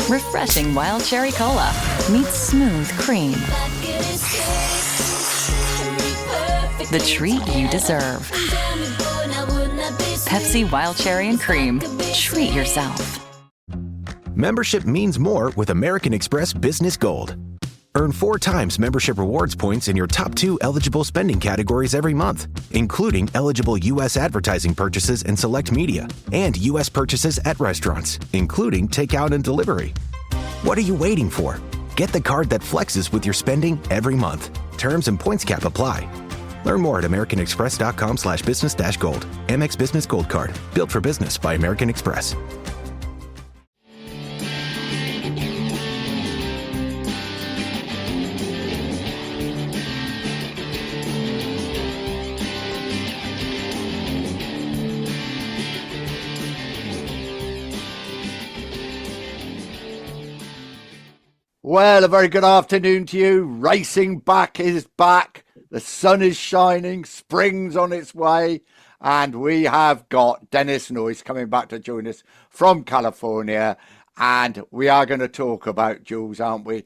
Refreshing wild cherry cola meets smooth cream. The treat you deserve. Pepsi Wild Cherry and Cream. Treat yourself. Membership means more with American Express Business Gold. Earn 4 times membership rewards points in your top 2 eligible spending categories every month, including eligible U.S. advertising purchases and select media, and U.S. purchases at restaurants, including takeout and delivery. What are you waiting for? Get the card that flexes with your spending every month. Terms and points cap apply. Learn more at americanexpress.com/business-gold. Amex Business Gold Card. Built for business by American Express. Well, a very good afternoon to you. Racing back is back. The sun is shining. Spring's on its way. And we have got Dennis Noyes coming back to join us from California. And we are going to talk about, Jules, aren't we?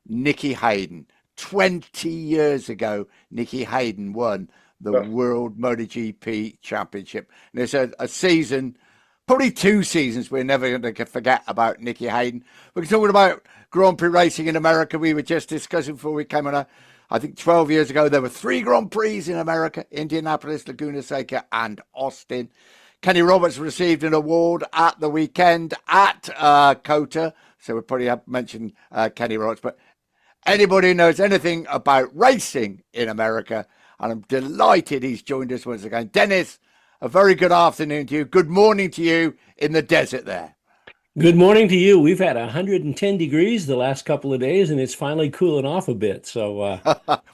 Nicky Hayden. 20 years ago, Nicky Hayden won the World MotoGP Championship. And it's a season, probably 2 seasons, we're never going to forget about Nicky Hayden. We're talking about Grand Prix racing in America. We were just discussing before we came on. I think 12 years ago, there were 3 Grand Prix in America: Indianapolis, Laguna Seca, and Austin. Kenny Roberts received an award at the weekend at COTA. So we probably have mentioned Kenny Roberts. But anybody who knows anything about racing in America, and I'm delighted he's joined us once again. Dennis, a very good afternoon to you. Good morning to you in the desert there. Good morning to you. We've had 110 degrees the last couple of days, and it's finally cooling off a bit. So,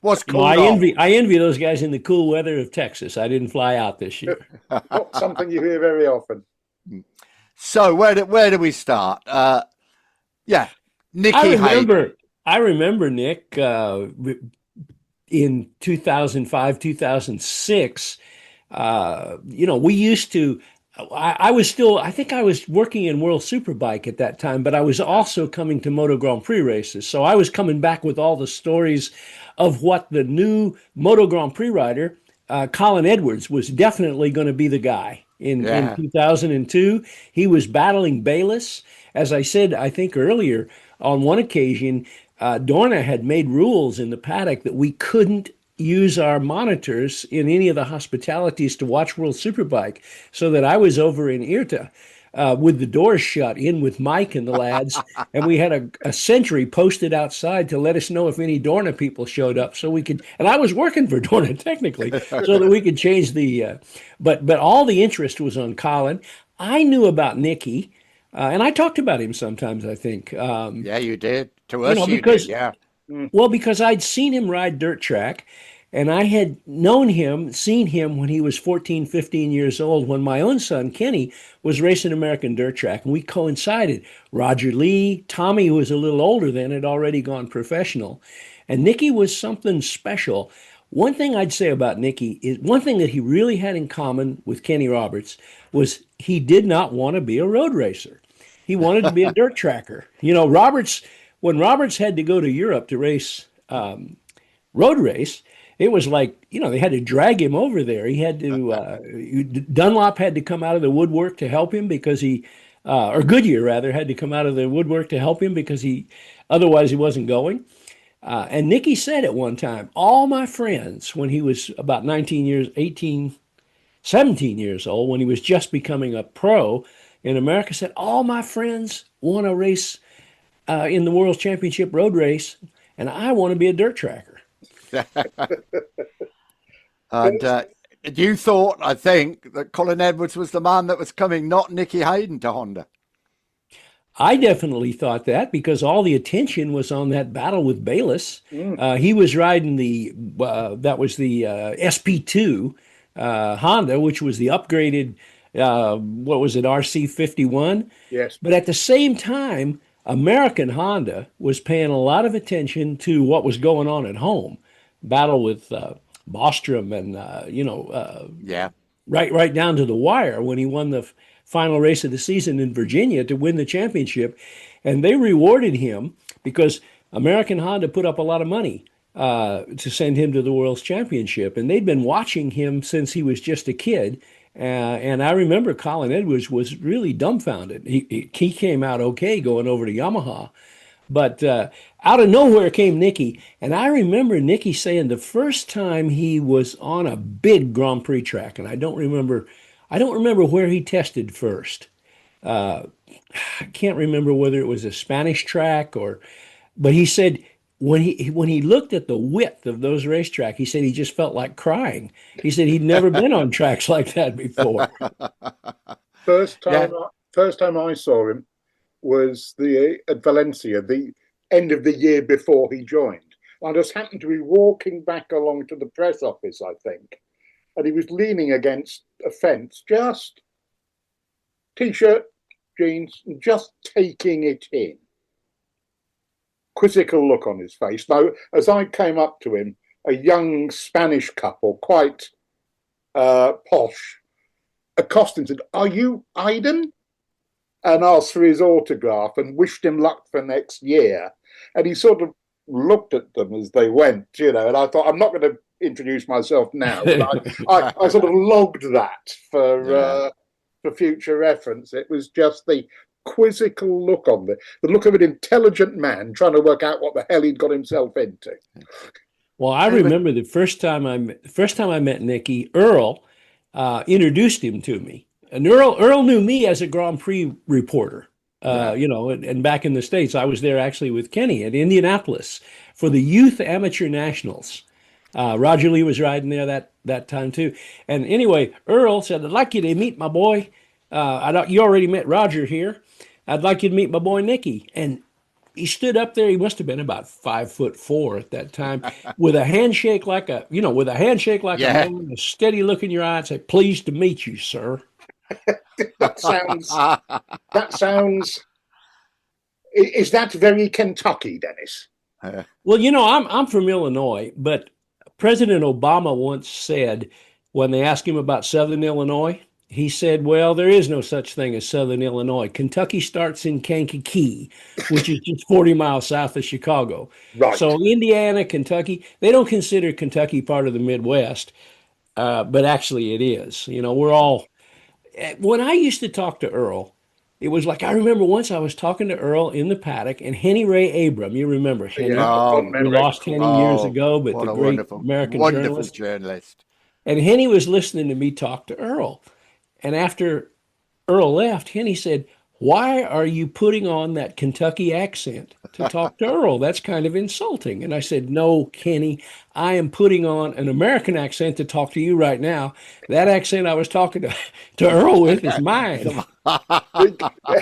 what's cool? I envy those guys in the cool weather of Texas. I didn't fly out this year. Not something you hear very often. So, where do we start? Nicky Hayden. I remember Nick in 2005, 2006. We used to. I think I was working in World Superbike at that time, but I was also coming to Moto Grand Prix races. So I was coming back with all the stories of what the new Moto Grand Prix rider, Colin Edwards, was definitely going to be the guy in 2002. He was battling Bayless. As I said, I think earlier, on one occasion, Dorna had made rules in the paddock that we couldn't use our monitors in any of the hospitalities to watch World Superbike, so that I was over in IRTA with the doors shut in with Mike and the lads, and we had a sentry posted outside to let us know if any Dorna people showed up, so we could, and I was working for Dorna technically, so that we could change the, but all the interest was on Colin. I knew about Nicky, and I talked about him sometimes, I think. Yeah, you did. To us, because, did, yeah. Well, because I'd seen him ride dirt track, and I had seen him when he was 14, 15 years old, when my own son, Kenny, was racing American dirt track. And we coincided. Roger Lee, Tommy, who was a little older then, had already gone professional. And Nicky was something special. One thing I'd say about Nicky is one thing that he really had in common with Kenny Roberts was he did not want to be a road racer. He wanted to be a dirt tracker. When Roberts had to go to Europe to race road race, it was like, they had to drag him over there. He had to, Dunlop had to come out of the woodwork to help him because or Goodyear rather, had to come out of the woodwork to help him because otherwise he wasn't going. And Nicky said at one time, all my friends, when he was about 17 years old, when he was just becoming a pro in America, said, all my friends want to race in the World Championship road race, and I want to be a dirt tracker. And you thought, I think, that Colin Edwards was the man that was coming, not Nicky Hayden, to Honda. I definitely thought that because all the attention was on that battle with Bayless. He was riding the SP2 Honda, which was the upgraded, RC51? Yes. But at the same time, American Honda was paying a lot of attention to what was going on at home. Battle with Bostrom and, right down to the wire when he won the final race of the season in Virginia to win the championship. And they rewarded him because American Honda put up a lot of money to send him to the World's Championship. And they'd been watching him since he was just a kid. And I remember Colin Edwards was really dumbfounded. He came out okay going over to Yamaha. But out of nowhere came Nicky. And I remember Nicky saying the first time he was on a big Grand Prix track, and I don't remember where he tested first. I can't remember whether it was a Spanish track but he said when he looked at the width of those racetracks, he said he just felt like crying. He said he'd never been on tracks like that before. First time I saw him was at Valencia, the end of the year before he joined. I just happened to be walking back along to the press office, I think, and he was leaning against a fence, just T-shirt, jeans, and just taking it in. Quizzical look on his face. Now, as I came up to him, a young Spanish couple, quite posh, accosted and said, "Are you Hayden?" and asked for his autograph and wished him luck for next year. And he sort of looked at them as they went, and I thought, I'm not going to introduce myself now, but I sort of logged that for future reference. It was just the quizzical look on the look of an intelligent man trying to work out what the hell he'd got himself into. Well, I remember the first time I met Nicky, Earl introduced him to me. And Earl knew me as a Grand Prix reporter, and back in the States, I was there actually with Kenny at Indianapolis for the Youth Amateur Nationals. Roger Lee was riding there that time too. And anyway, Earl said, "I'd like you to meet my boy. You already met Roger here. I'd like you to meet my boy Nicky." And he stood up there. He must have been about 5'4" at that time, with a handshake like a man, a steady look in your eye, and say, "Pleased to meet you, sir." That sounds. Is that very Kentucky, Dennis? Well, I'm from Illinois, but President Obama once said, when they asked him about Southern Illinois, he said, "Well, there is no such thing as Southern Illinois. Kentucky starts in Kankakee, which is just 40 miles south of Chicago." Right. So Indiana, Kentucky, they don't consider Kentucky part of the Midwest, but actually it is. We're all. When I used to talk to Earl, it was like, I remember once I was talking to Earl in the paddock, and Henny Ray Abram, you remember Henny? We lost Henny years ago, but the great American journalist. And Henny was listening to me talk to Earl. And after Earl left, Henny said, "Why are you putting on that Kentucky accent to talk to Earl? That's kind of insulting." And I said, "No, Kenny, I am putting on an American accent to talk to you right now. That accent I was talking to Earl with is mine."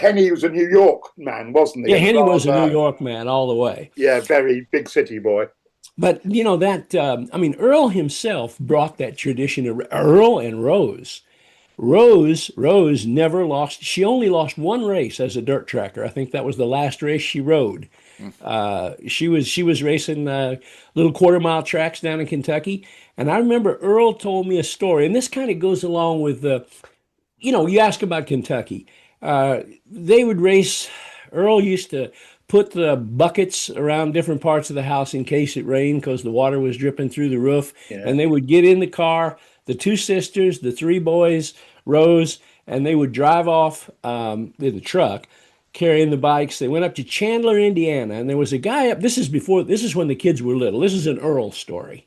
Henny was a New York man, wasn't he? Yeah, Henny was a New York man all the way. Yeah, very big city boy. But, Earl himself brought that tradition of Earl and Rose. Rose never lost. She only lost one race as a dirt tracker. I think that was the last race she rode. She was racing little quarter-mile tracks down in Kentucky. And I remember Earl told me a story, and this kind of goes along with you ask about Kentucky. They would race. Earl used to put the buckets around different parts of the house in case it rained because the water was dripping through the roof. Yeah. And they would get in the car, the two sisters, the three boys, Rose, and they would drive off in the truck, carrying the bikes. They went up to Chandler, Indiana, and there was a guy up. This is when the kids were little. This is an Earl story.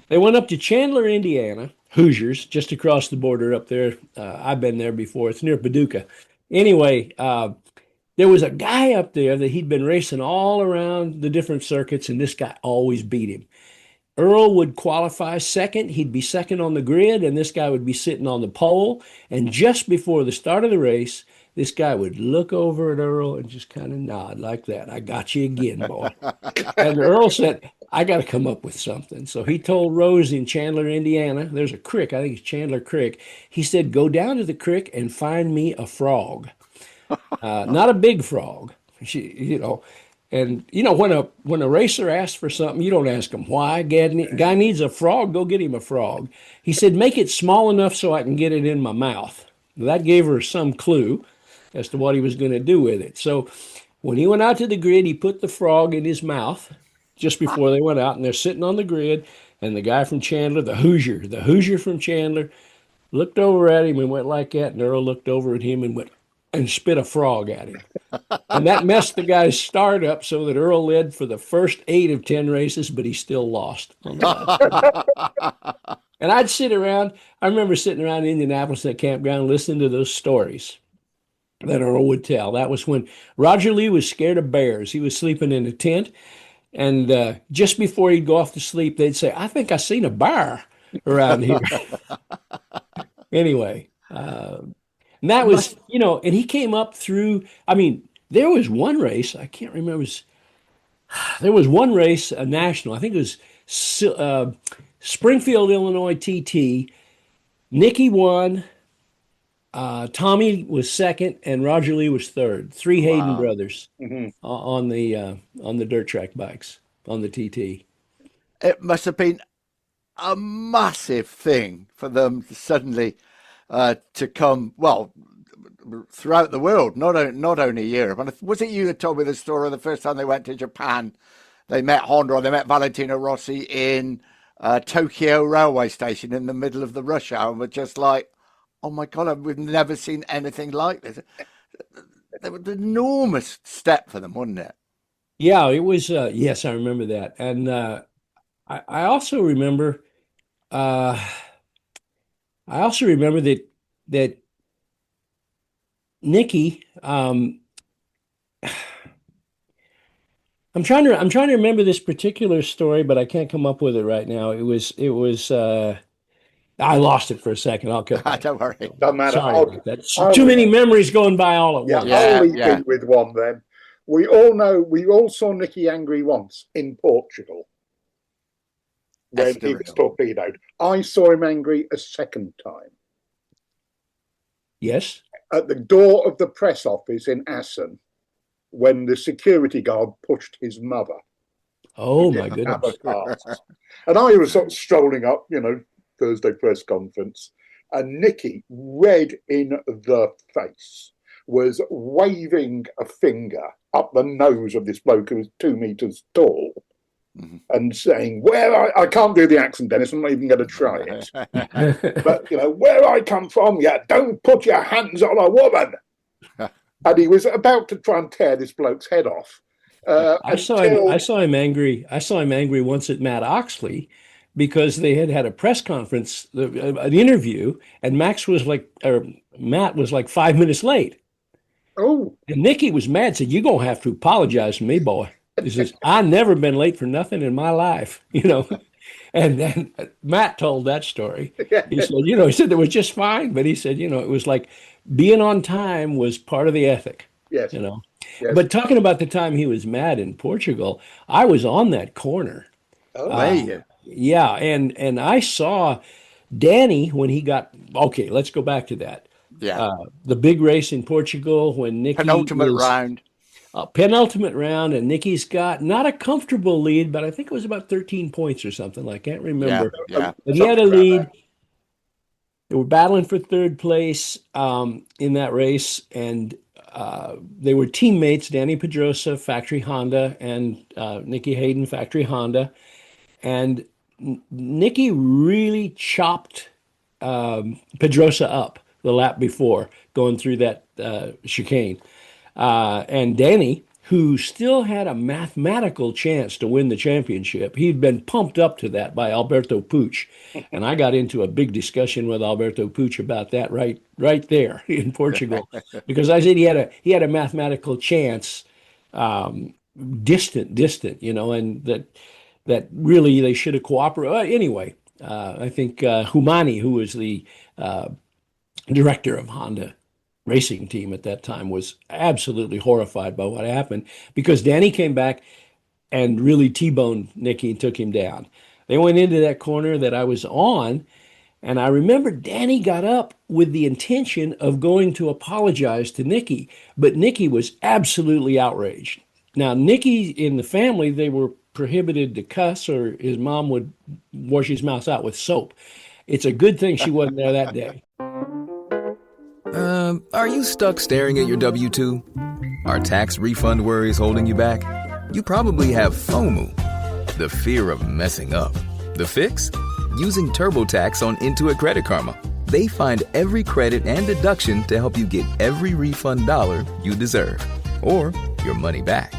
They went up to Chandler, Indiana, Hoosiers, just across the border up there. I've been there before. It's near Paducah. Anyway, there was a guy up there that he'd been racing all around the different circuits, and this guy always beat him. Earl would qualify second. He'd be second on the grid, and this guy would be sitting on the pole. And just before the start of the race, this guy would look over at Earl and just kind of nod like that. "I got you again, boy." And Earl said, "I got to come up with something." So he told Rose in Chandler, Indiana, there's a creek, I think it's Chandler Creek. He said, "Go down to the creek and find me a frog." Not a big frog. And when a racer asks for something, you don't ask him why. Guy needs a frog, go get him a frog. He said, "Make it small enough so I can get it in my mouth." That gave her some clue as to what he was going to do with it. So when he went out to the grid, he put the frog in his mouth just before they went out, and they're sitting on the grid, and the guy from Chandler, the Hoosier from Chandler, looked over at him and went like that, and Earl looked over at him and went and spit a frog at him. And that messed the guy's start up so that Earl led for the first 8 of 10 races, but he still lost. And I'd sit around, I remember sitting around in Indianapolis at campground listening to those stories that Earl would tell. That was when Roger Lee was scared of bears. He was sleeping in a tent, and just before he'd go off to sleep, they'd say, "I think I seen a bear around here." Anyway, and that was, and he came up through, there was one race, I can't remember, there was one race, a national, I think it was Springfield, Illinois TT. Nicky won, Tommy was second, and Roger Lee was third. 3 Hayden brothers on the dirt track bikes, on the TT. It must have been a massive thing for them suddenly to come, well, throughout the world, not only Europe. And was it you that told me the story the first time they went to Japan? They met Honda, or they met Valentino Rossi in Tokyo railway station in the middle of the rush hour, and were just like, "Oh my God, we've never seen anything like this." It was an enormous step for them, wasn't it? Yeah, it was. Yes, I remember that, and I also remember. I also remember that Nicky. I'm trying to remember this particular story, but I can't come up with it right now. It was. I lost it for a second. I'll come back. Don't worry. Doesn't matter. Sorry about that. Too many memories going by all at once. I'll leave you with one then. We all saw Nicky angry once in Portugal when he was torpedoed. I saw him angry a second time. Yes. At the door of the press office in Assen, when the security guard pushed his mother. Oh, my goodness. And I was sort of strolling up, Thursday press conference, and Nicky, red in the face, was waving a finger up the nose of this bloke who was 2 meters tall and saying, I can't do the accent, Dennis, I'm not even going to try it. But, where I come from, don't put your hands on a woman. And he was about to try and tear this bloke's head off. I saw him angry once at Matt Oxley, because they had a press conference, an interview, and Matt was like 5 minutes late. Oh. And Nicky was mad, said, "You're going to have to apologize to me, boy." He says, "I've never been late for nothing in my life," And then Matt told that story. He said, he said it was just fine, but he said, it was like being on time was part of the ethic. Yes. Yes. But talking about the time he was mad in Portugal, I was on that corner. Oh, yeah, and I saw Danny when he got, okay, let's go back to that. Yeah. The big race in Portugal when Nicky penultimate round, and Nicky's got not a comfortable lead, but I think it was about 13 points or something. I can't remember. Yeah. But he had a lead. They were battling for third place in that race, and they were teammates, Danny Pedrosa, Factory Honda, and Nicky Hayden, Factory Honda. And Nicky really chopped Pedrosa up the lap before going through that chicane. And Danny, who still had a mathematical chance to win the championship, he'd been pumped up to that by Alberto Puig. And I got into a big discussion with Alberto Puig about that right there in Portugal, because I said he had a mathematical chance, distant, and that really they should have cooperated. Anyway, I think Humani, who was the director of Honda racing team at that time, was absolutely horrified by what happened, because Danny came back and really T-boned Nicky and took him down. They went into that corner that I was on, and I remember Danny got up with the intention of going to apologize to Nicky, but Nicky was absolutely outraged. Now, Nicky, in the family, they were prohibited to cuss, or his mom would wash his mouth out with soap. It's a good thing she wasn't there that day. Are you stuck staring at your W-2? Are tax refund worries holding you back? You probably have FOMO, the fear of messing up. The fix? Using TurboTax on Intuit Credit Karma. They find every credit and deduction to help you get every refund dollar you deserve. Or your money back.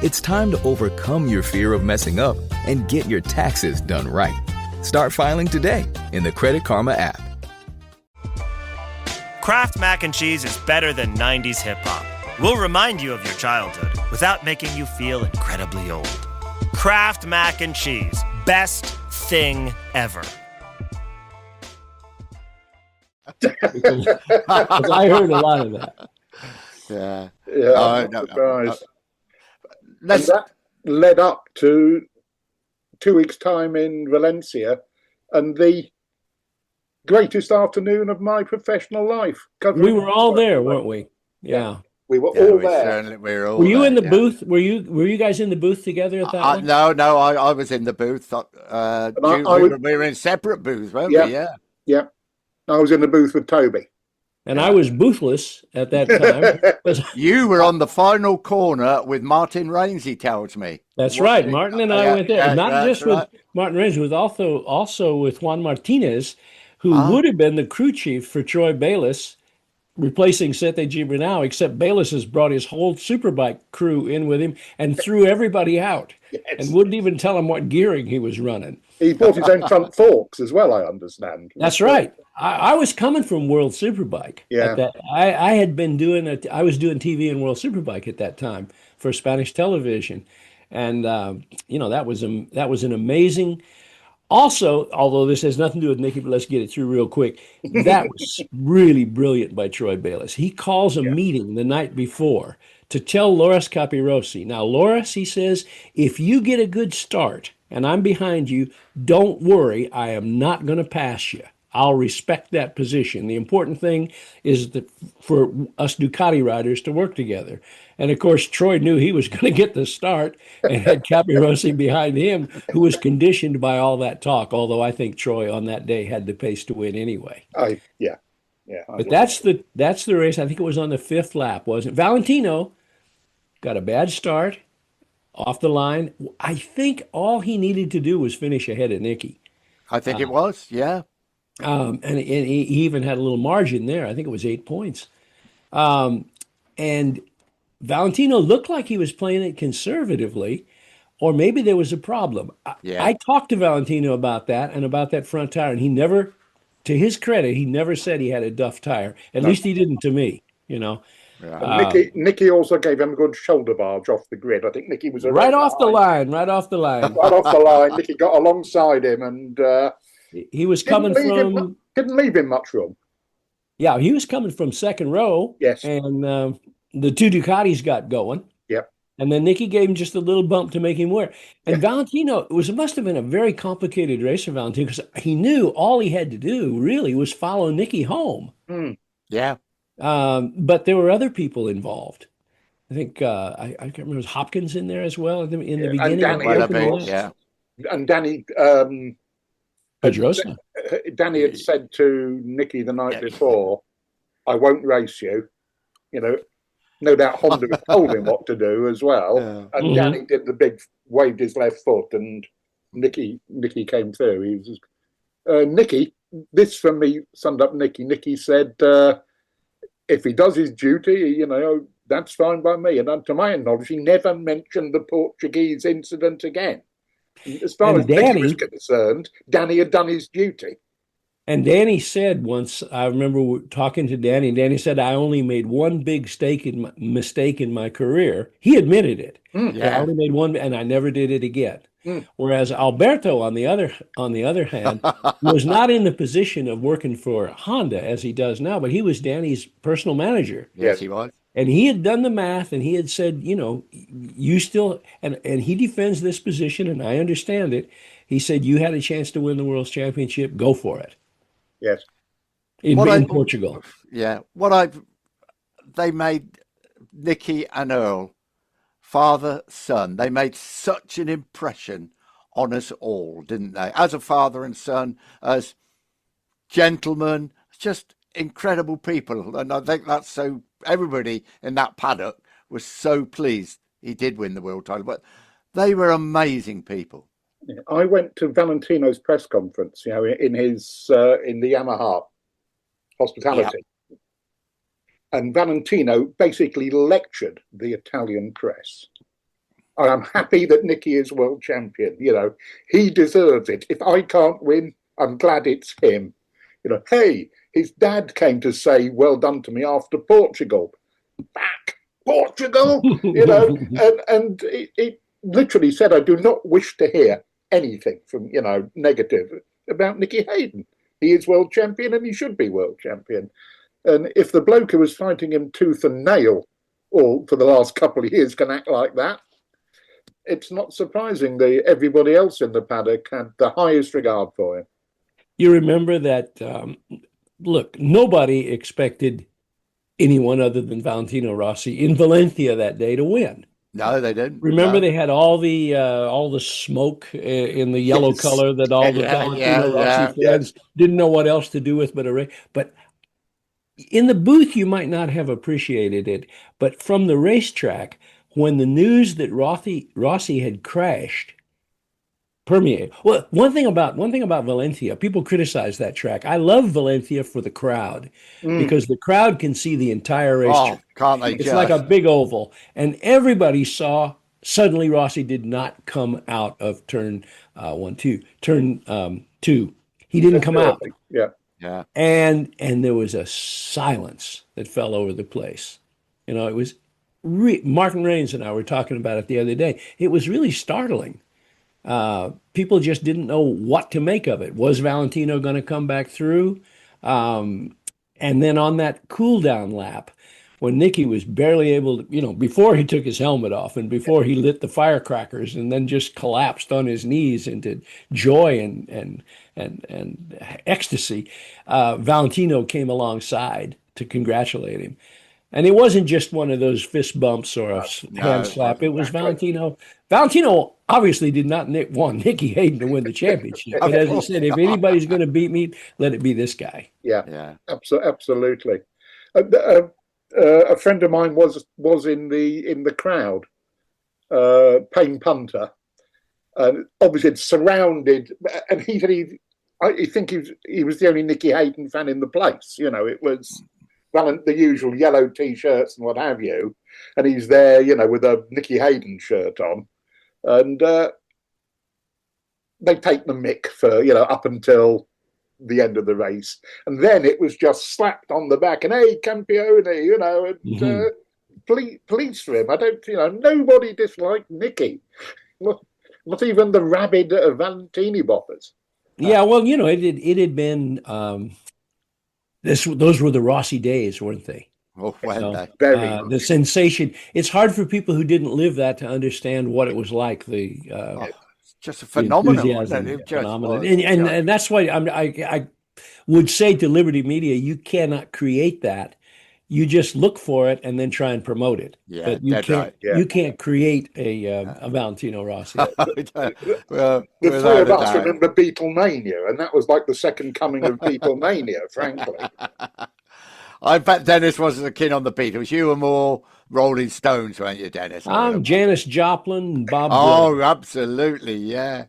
It's time to overcome your fear of messing up and get your taxes done right. Start filing today in the Credit Karma app. Kraft Mac and Cheese is better than 90s hip-hop. We'll remind you of your childhood without making you feel incredibly old. Kraft Mac and Cheese. Best thing ever. Because I heard a lot of that. Yeah. Yeah, and that led up to 2 weeks' time in Valencia and the greatest afternoon of my professional life. We were all there, weren't we? Yeah. We were all there. Certainly, we were all Were you there, in the booth? Were you guys in the booth together at that one? No, I was in the booth. We were in separate booths, weren't we? Yeah. Yeah. I was in the booth with Toby. And I was boothless at that time. You were on the final corner with Martin Rains, he tells me. That's right. Martin and I went there. Not just with Martin Rains, with also with Juan Martinez, who would have been the crew chief for Troy Bayliss, replacing Sete Gibernau, except Bayliss has brought his whole Superbike crew in with him and threw everybody out and wouldn't even tell him what gearing he was running. He bought his own front forks as well, I understand. That's right. I was coming from World Superbike. Yeah. I had been I was doing TV in World Superbike at that time for Spanish television. And, that was an amazing. Also, although this has nothing to do with Nicky, but let's get it through real quick. That was really brilliant by Troy Bayliss. He calls a meeting the night before to tell Loris Capirossi. Now, Loris, he says, if you get a good start and I'm behind you, don't worry, I am not going to pass you. I'll respect that position. The important thing is that for us Ducati riders to work together. And of course, Troy knew he was going to get the start and had Capirossi behind him, who was conditioned by all that talk. Although I think Troy on that day had the pace to win anyway. Yeah. But that's the race. I think it was on the 5th lap, wasn't it? Valentino got a bad start off the line. I think all he needed to do was finish ahead of Nicky. I think it was, yeah. And he even had a little margin there. I think it was 8 points. And Valentino looked like he was playing it conservatively, or maybe there was a problem. I talked to Valentino about that and about that front tire, and he never, to his credit, he never said he had a duff tire. At least he didn't to me, Yeah. Nicky also gave him a good shoulder barge off the grid. I think Nicky was right off the line. Right off the line. Nicky got alongside him and he was coming from. Didn't leave him much room. Yeah, he was coming from second row. Yes. And the two Ducatis got going. Yep. And then Nicky gave him just a little bump to make him wear. And Valentino, it must have been a very complicated race for Valentino because he knew all he had to do really was follow Nicky home. Yeah. But there were other people involved. I think I can't remember, was Hopkins in there as well in the beginning? And Danny Pedrosa. Danny had said to Nicky the night before, I won't race you. No doubt Honda told him what to do as well. Yeah. And Danny did the big, waved his left foot, and Nicky came through. He was Nicky, this from me summed up Nicky. Nicky said, if he does his duty, that's fine by me. And to my knowledge, he never mentioned the Portuguese incident again. As far as Nicky was concerned, Danny had done his duty. And Danny said once, I remember talking to Danny, and Danny said, I only made one big mistake in my career. He admitted it. I only made one, and I never did it again. Whereas Alberto, on the other hand, was not in the position of working for Honda as he does now, but he was Danny's personal manager. Yes, he was. And he had done the math, and he had said, you still, and he defends this position, and I understand it. He said, you had a chance to win the World Championship, go for it. Yes. In Portugal. Yeah. They made Nicky and Earl, father, son. They made such an impression on us all, didn't they? As a father and son, as gentlemen, just incredible people. And I think that's so, everybody in that paddock was so pleased he did win the world title. But they were amazing people. Yeah. I went to Valentino's press conference, in his in the Yamaha hospitality. Yeah. And Valentino basically lectured the Italian press. I'm happy that Nicky is world champion. He deserves it. If I can't win, I'm glad it's him. Hey, his dad came to say, well done to me after Portugal. Back, Portugal, and it literally said, I do not wish to hear anything from, negative about Nicky Hayden. He is world champion and he should be world champion. And if the bloke who was fighting him tooth and nail all for the last couple of years can act like that, it's not surprising that everybody else in the paddock had the highest regard for him. You remember that, look, nobody expected anyone other than Valentino Rossi in Valencia that day to win. No, they didn't. Remember, they had all the smoke in the yellow color that all the Valentino Rossi fans didn't know what else to do with but a race. But in the booth, you might not have appreciated it. But from the racetrack, when the news that Rossi had crashed permeated. Well, one thing about Valencia, people criticize that track. I love Valencia for the crowd because the crowd can see the entire racetrack. Can't they? It's like a big oval, and everybody saw. Suddenly, Rossi did not come out of turn 2. He didn't come out. Yeah. And there was a silence that fell over the place. It was. Martin Raines and I were talking about it the other day. It was really startling. People just didn't know what to make of it. Was Valentino going to come back through? And then on that cool down lap, when Nicky was barely able to, before he took his helmet off and before he lit the firecrackers and then just collapsed on his knees into joy and ecstasy, Valentino came alongside to congratulate him. And it wasn't just one of those fist bumps or a hand slap. It was Valentino. Valentino obviously did not want Nicky Hayden to win the championship. But as I said, if anybody's going to beat me, let it be this guy. Yeah. Absolutely. A friend of mine was in the crowd, Payne Punter, and obviously surrounded. And he said he was the only Nicky Hayden fan in the place. It was the usual yellow T-shirts and what have you, and he's there, with a Nicky Hayden shirt on, and they take the mick for up until the end of the race, and then it was just slapped on the back and hey, Campione, and please for him. I don't, nobody disliked Nicky, not even the rabid Valentini boppers. Yeah, well, it had been. Those were the Rossi days, weren't they? Oh, well, the sensation. It's hard for people who didn't live that to understand what it was like. Just a phenomenon. And that's why I would say to Liberty Media, you cannot create that. You just look for it and then try and promote it. Yeah, but you can't create a Valentino Rossi. The three of us remember Beatlemania, and that was like the second coming of Beatlemania, frankly. I bet Dennis wasn't a keen on the Beatles. You were more Rolling Stones, weren't you, Dennis? I'm Janis Joplin, Bob Dylan. Oh, absolutely, yeah.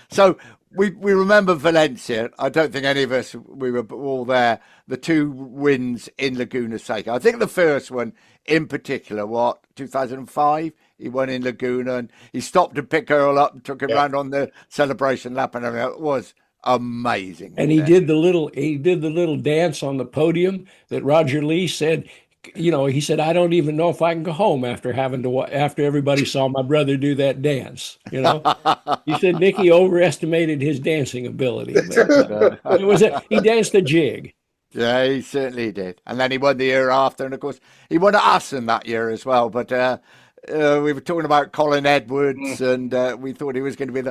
So we remember Valencia. I don't think any of us, we were all there, the 2 wins in Laguna Seca. I think the first one in particular, 2005? He won in Laguna and he stopped to pick Earl up and took him around on the celebration lap and everything. It was amazing. And he did the little dance on the podium that Roger Lee said, he said, I don't even know if I can go home after everybody saw my brother do that dance. He said Nicky overestimated his dancing ability. He danced a jig. Yeah, he certainly did. And then he won the year after. And of course, he won at Assen that year as well. But we were talking about Colin Edwards and we thought he was going to be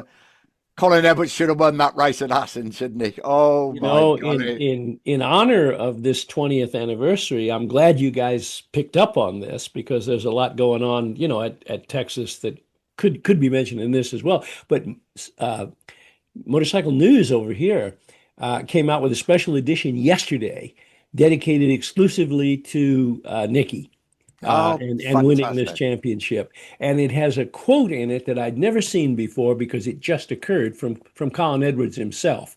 Colin Edwards should have won that race at Assen, shouldn't he? Oh, my God. In honor of this 20th anniversary, I'm glad you guys picked up on this because there's a lot going on, at Texas that could be mentioned in this as well. But Motorcycle News over here came out with a special edition yesterday dedicated exclusively to Nicky. And winning this Fantastic. championship. And it has a quote in it that I'd never seen before because it just occurred from Colin Edwards himself,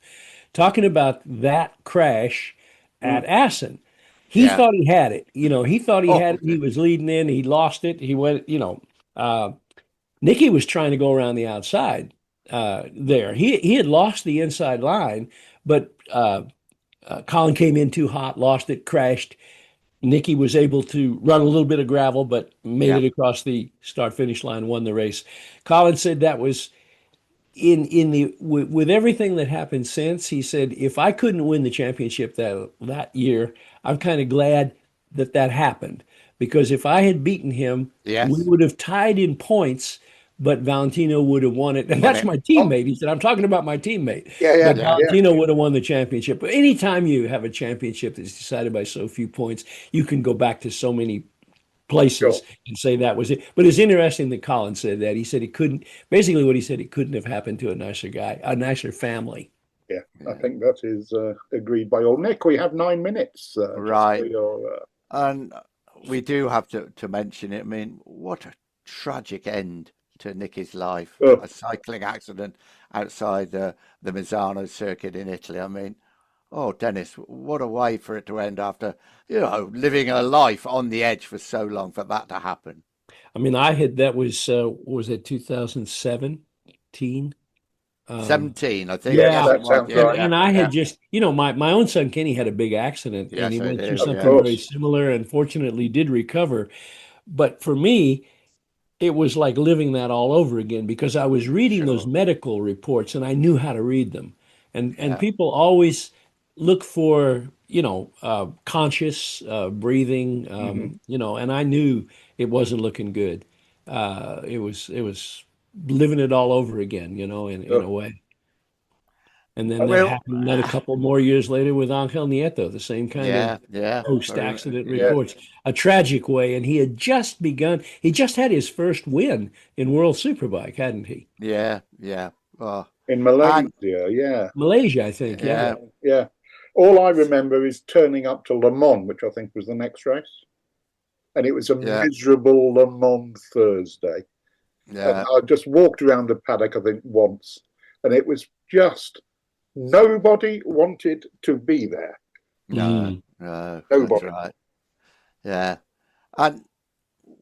talking about that crash at Assen. He Yeah. thought he had it. He thought he Oh, had it. He was leading in. He lost it. He went, Nicky was trying to go around the outside there. He had lost the inside line, but Colin came in too hot, lost it, crashed. Nicky was able to run a little bit of gravel, but made it across the start-finish line, won the race. Colin said that was with everything that happened since. He said, if I couldn't win the championship that year, I'm kind of glad that happened, because if I had beaten him, we would have tied in points, but Valentino would have won it. And that's my teammate. He said, I'm talking about my teammate. But Valentino would have won the championship. But anytime you have a championship that's decided by so few points, you can go back to so many places and say that was it. But it's interesting that Colin said that. He said it couldn't, basically what he said, it couldn't have happened to a nicer guy, a nicer family. Yeah, I think that is agreed by all. Nick, we have 9 minutes. Right. And we do have to mention it. I mean, what a tragic end to Nicky's life. A cycling accident outside the Misano circuit in Italy. I mean, oh, Dennis, what a way for it to end after, living a life on the edge for so long, for that to happen. I mean, that was it 2017? 17, I think. Yeah, that sounds right. And I had just, my own son Kenny had a big accident, and he went through something very similar, and fortunately did recover. But for me, it was like living that all over again, because I was reading those medical reports and I knew how to read them. And people always look for, conscious breathing, and I knew it wasn't looking good. It was living it all over again, in a way. And then that happened another couple more years later with Angel Nieto, the same kind of post-accident reports. A tragic way, and he had just had his first win in World Superbike, hadn't he? Yeah. Oh. In Malaysia, Malaysia, I think, yeah. All I remember is turning up to Le Mans, which I think was the next race. And it was a miserable Le Mans Thursday. Yeah. And I just walked around the paddock, I think, once, and it was just nobody wanted to be there. No, nobody. That's right. Yeah, and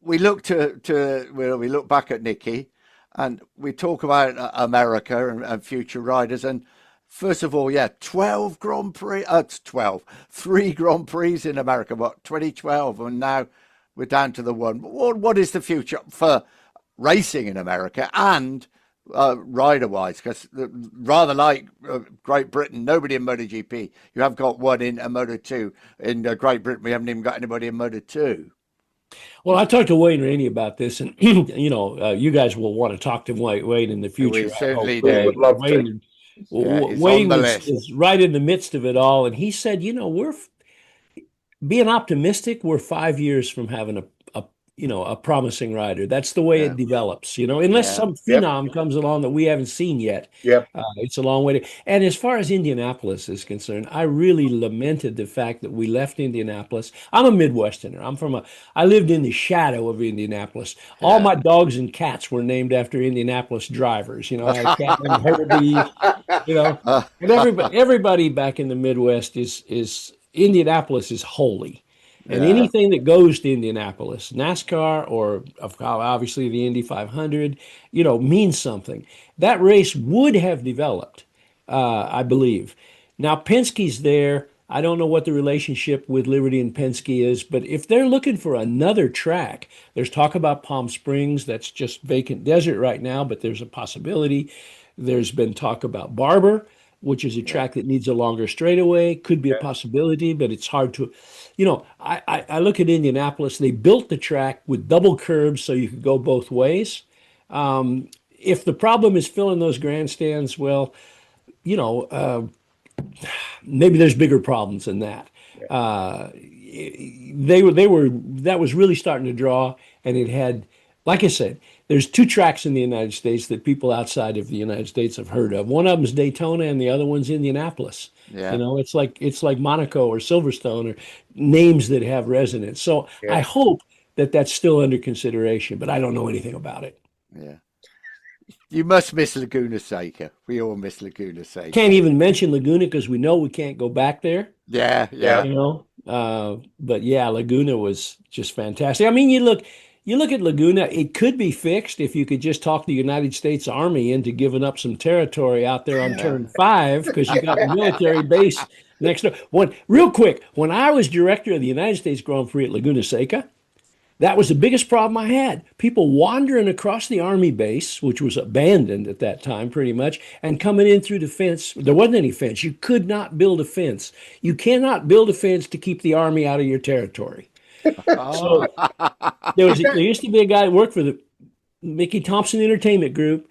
we look we look back at Nicky, and we talk about America and future riders. And first of all, 12 Grand Prix, 3 Grand Prix in America. 2012, and now we're down to the one. What is the future for racing in America and rider-wise? Because rather like Great Britain, nobody in MotoGP. You have got one in Moto2. In Great Britain, we haven't even got anybody in Moto2. Well, I talked to Wayne Rainey about this, and you guys will want to talk to Wayne in the future. We certainly do. Would love Wayne, Wayne is right in the midst of it all, and he said, we're being optimistic. We're 5 years from having a promising rider. That's the way it develops, unless some phenom comes along that we haven't seen yet. It's a long way to. And as far as Indianapolis is concerned, I really lamented the fact that we left Indianapolis. I'm a Midwesterner. I lived in the shadow of Indianapolis. All my dogs and cats were named after Indianapolis drivers. I had cat named Herbie, and everybody back in the Midwest is Indianapolis is holy. And anything that goes to Indianapolis, NASCAR or obviously the Indy 500, means something. That race would have developed, I believe. Now, Penske's there. I don't know what the relationship with Liberty and Penske is, but if they're looking for another track, there's talk about Palm Springs. That's just vacant desert right now, but there's a possibility. There's been talk about Barber, which is a track that needs a longer straightaway. Could be a possibility, but it's hard to, I look at Indianapolis. They built the track with double curbs so you could go both ways. If the problem is filling those grandstands, well, maybe there's bigger problems than that. That was really starting to draw, and it had like I said, there's two tracks in the United States that people outside of the United States have heard of. One of them is Daytona, and the other one's Indianapolis. Yeah. You know, it's like Monaco or Silverstone or names that have resonance. So Yeah. I hope that that's still under consideration, but I don't know anything about it. Yeah. You must miss Laguna Seca. We all miss Laguna Seca. Can't even mention Laguna because we know we can't go back there. Yeah, yeah. You know, but yeah, Laguna was just fantastic. I mean, you look at Laguna, it could be fixed if you could just talk the United States Army into giving up some territory out there on turn 5 because you got a military base next door. Real quick, when I was director of the United States Grand Prix at Laguna Seca, that was the biggest problem I had. People wandering across the Army base, which was abandoned at that time pretty much, and coming in through the fence. There wasn't any fence. You could not build a fence. You cannot build a fence to keep the Army out of your territory. So there used to be a guy that worked for the Mickey Thompson Entertainment Group,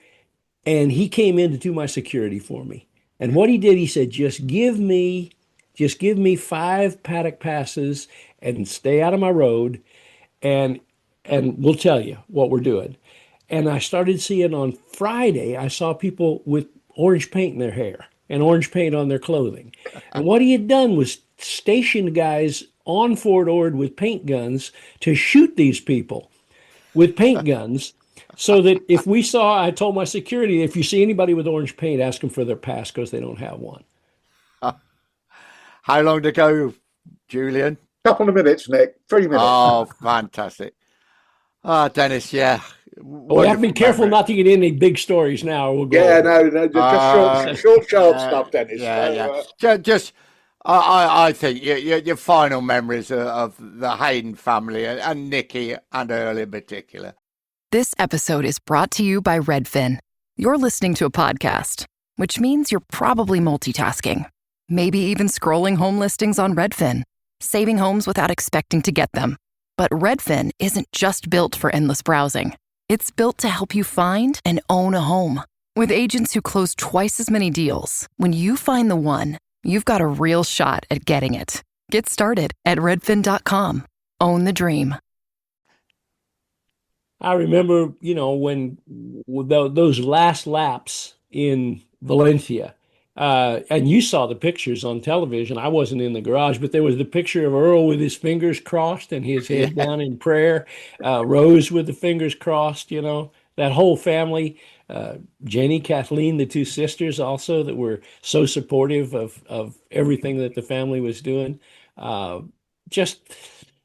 and he came in to do my security for me. And what he did, he said, just give me 5 paddock passes and stay out of my road, and we'll tell you what we're doing. And I started seeing on Friday, I saw people with orange paint in their hair and orange paint on their clothing. And what he had done was stationed guys on Fort Ord with paint guns to shoot these people with paint guns, so that if we saw, I told my security, if you see anybody with orange paint, ask them for their pass because they don't have one. How long to go, Julian? Couple of minutes, Nick. 3 minutes. Oh, fantastic. Dennis, yeah. Well, we have to be careful not to get in any big stories now. Or we'll go no, just short stuff, Dennis. Just I think your final memories of the Hayden family and Nicky and Earl in particular. This episode is brought to you by Redfin. You're listening to a podcast, which means you're probably multitasking. Maybe even scrolling home listings on Redfin, saving homes without expecting to get them. But Redfin isn't just built for endless browsing. It's built to help you find and own a home. With agents who close twice as many deals, when you find the one, you've got a real shot at getting it. Get started at redfin.com. Own the dream. I remember, you know, when those last laps in Valencia, and you saw the pictures on television. I wasn't in the garage, but there was the picture of Earl with his fingers crossed and his head down in prayer. Rose with the fingers crossed, you know, that whole family. Jenny, Kathleen, the 2 sisters also that were so supportive of everything that the family was doing. Just,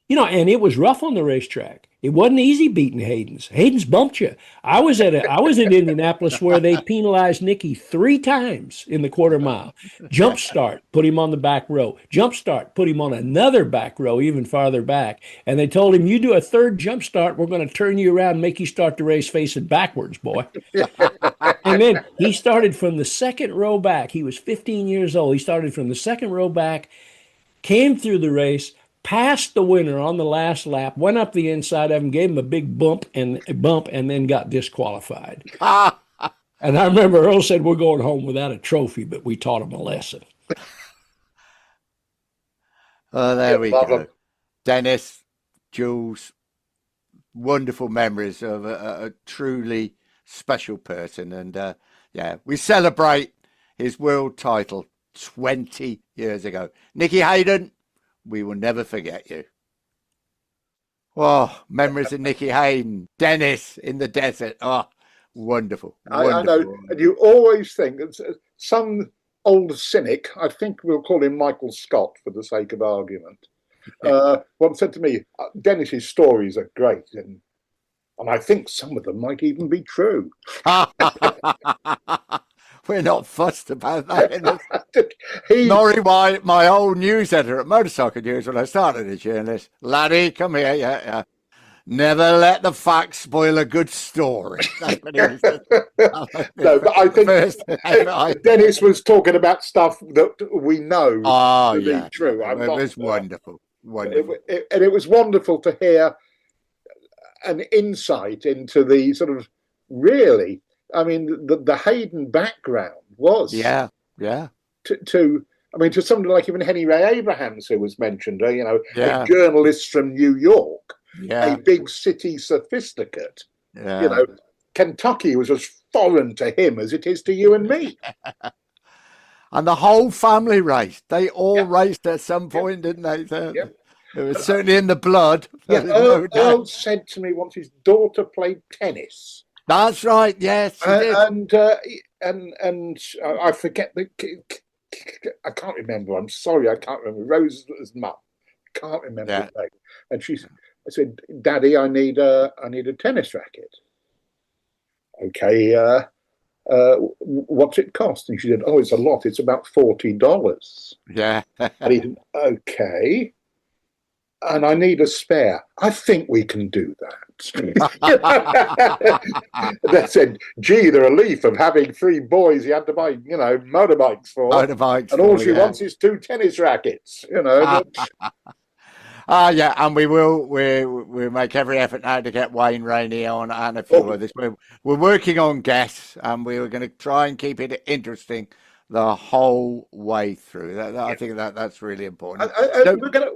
you know, and it was rough on the racetrack. It wasn't easy beating Hayden's. Hayden's bumped you. I was at Indianapolis where they penalized Nicky 3 times in the quarter mile. Jump start, put him on the back row. Jump start, put him on another back row, even farther back. And they told him, you do a 3rd jump start, we're going to turn you around and make you start the race facing backwards, boy. And then he started from the 2nd row back. He was 15 years old. He started from the 2nd row back, came through the race, passed the winner on the last lap, went up the inside of him, gave him a big bump, and then got disqualified. And I remember Earl said, we're going home without a trophy, but we taught him a lesson. Oh, there we go. Dennis, Jules, wonderful memories of a truly special person. And we celebrate his world title 20 years ago. Nicky Hayden, we will never forget you. Oh, memories of Nicky Hayden, Dennis in the desert. Oh, wonderful. I know. And you always think, some old cynic, I think we'll call him Michael Scott for the sake of argument, once said to me, Dennis's stories are great. And I think some of them might even be true. We're not fussed about that. Norrie White, my old news editor at Motorcycle News when I started as a journalist. Laddie, come here. Yeah. Never let the facts spoil a good story. That's what he was saying. No, but I think Dennis was talking about stuff that we know to be true. It was wonderful. And it was wonderful to hear an insight into the sort of really, I mean, the Hayden background was to somebody like even Henry Ray Abrahams, who was mentioned, a journalist from New York, a big city sophisticate, You know, Kentucky was as foreign to him as it is to you and me. And the whole family raced. They all raced at some point, didn't they? So it was certainly in the blood. Earl said to me once his daughter played tennis. That's right. Yes, she did. And I forget I can't remember. I'm sorry, I can't remember. Rose's mum. Can't remember the name. And I said, "Daddy, I need a tennis racket." Okay, what's it cost? And she said, "Oh, it's a lot. It's about $40." Yeah. And he said, "Okay. And I need a spare." "I think we can do that." They said, "Gee, the relief of having 3 boys he had to buy, motorbikes for. Motorbikes. And all she wants is 2 tennis rackets, Yeah, and we'll make every effort now to get Wayne Rainey on and a few others. We're working on guests, and we were going to try and keep it interesting the whole way through. I think that's really important.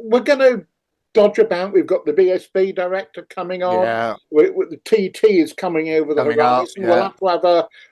We're gonna dodge about. We've got the BSB director coming on. Yeah. The TT is coming over the horizon. We'll have to have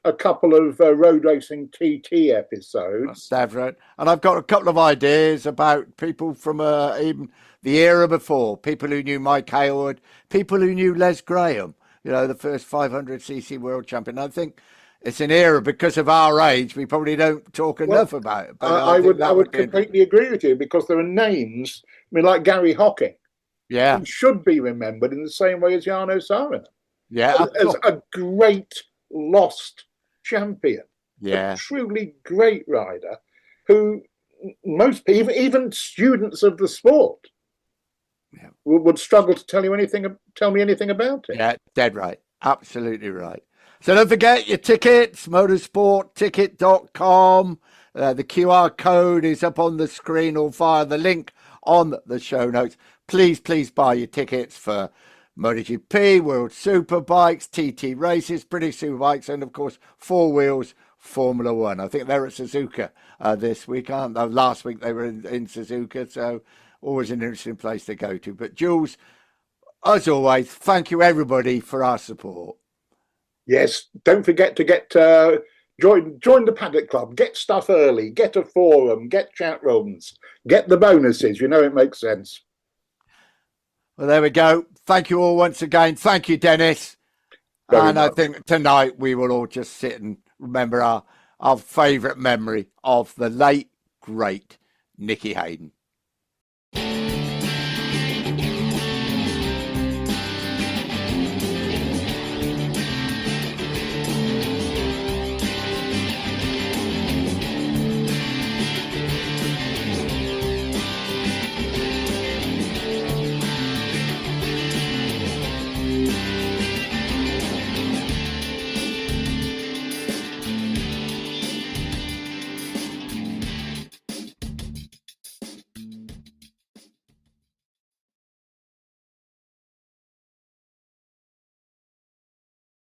a couple of road racing TT episodes. That's right. And I've got a couple of ideas about people from even the era before, people who knew Mike Hayward, people who knew Les Graham, the first 500cc world champion. I think it's an era, because of our age, we probably don't talk enough about it. But I would completely agree with you, because there are names, like Gary Hocking, who should be remembered in the same way as Jarno Saarinen. Yeah. As a great lost champion. Yeah. A truly great rider who most people, even students of the sport, would struggle to tell me anything about it. Yeah, dead right. Absolutely right. So don't forget your tickets, motorsportticket.com. The QR code is up on the screen or via the link on the show notes. Please buy your tickets for MotoGP, World Superbikes, TT races, British Superbikes, and of course, 4 Wheels Formula One. I think they're at Suzuka this week, aren't they? Last week they were in Suzuka, so always an interesting place to go to. But Jules, as always, thank you everybody for our support. Yes, don't forget to get join the Paddock Club. Get stuff early. Get a forum. Get chat rooms. Get the bonuses. It makes sense. Well, there we go. Thank you all once again. Thank you, Dennis. Very much. I think tonight we will all just sit and remember our favourite memory of the late, great Nicky Hayden.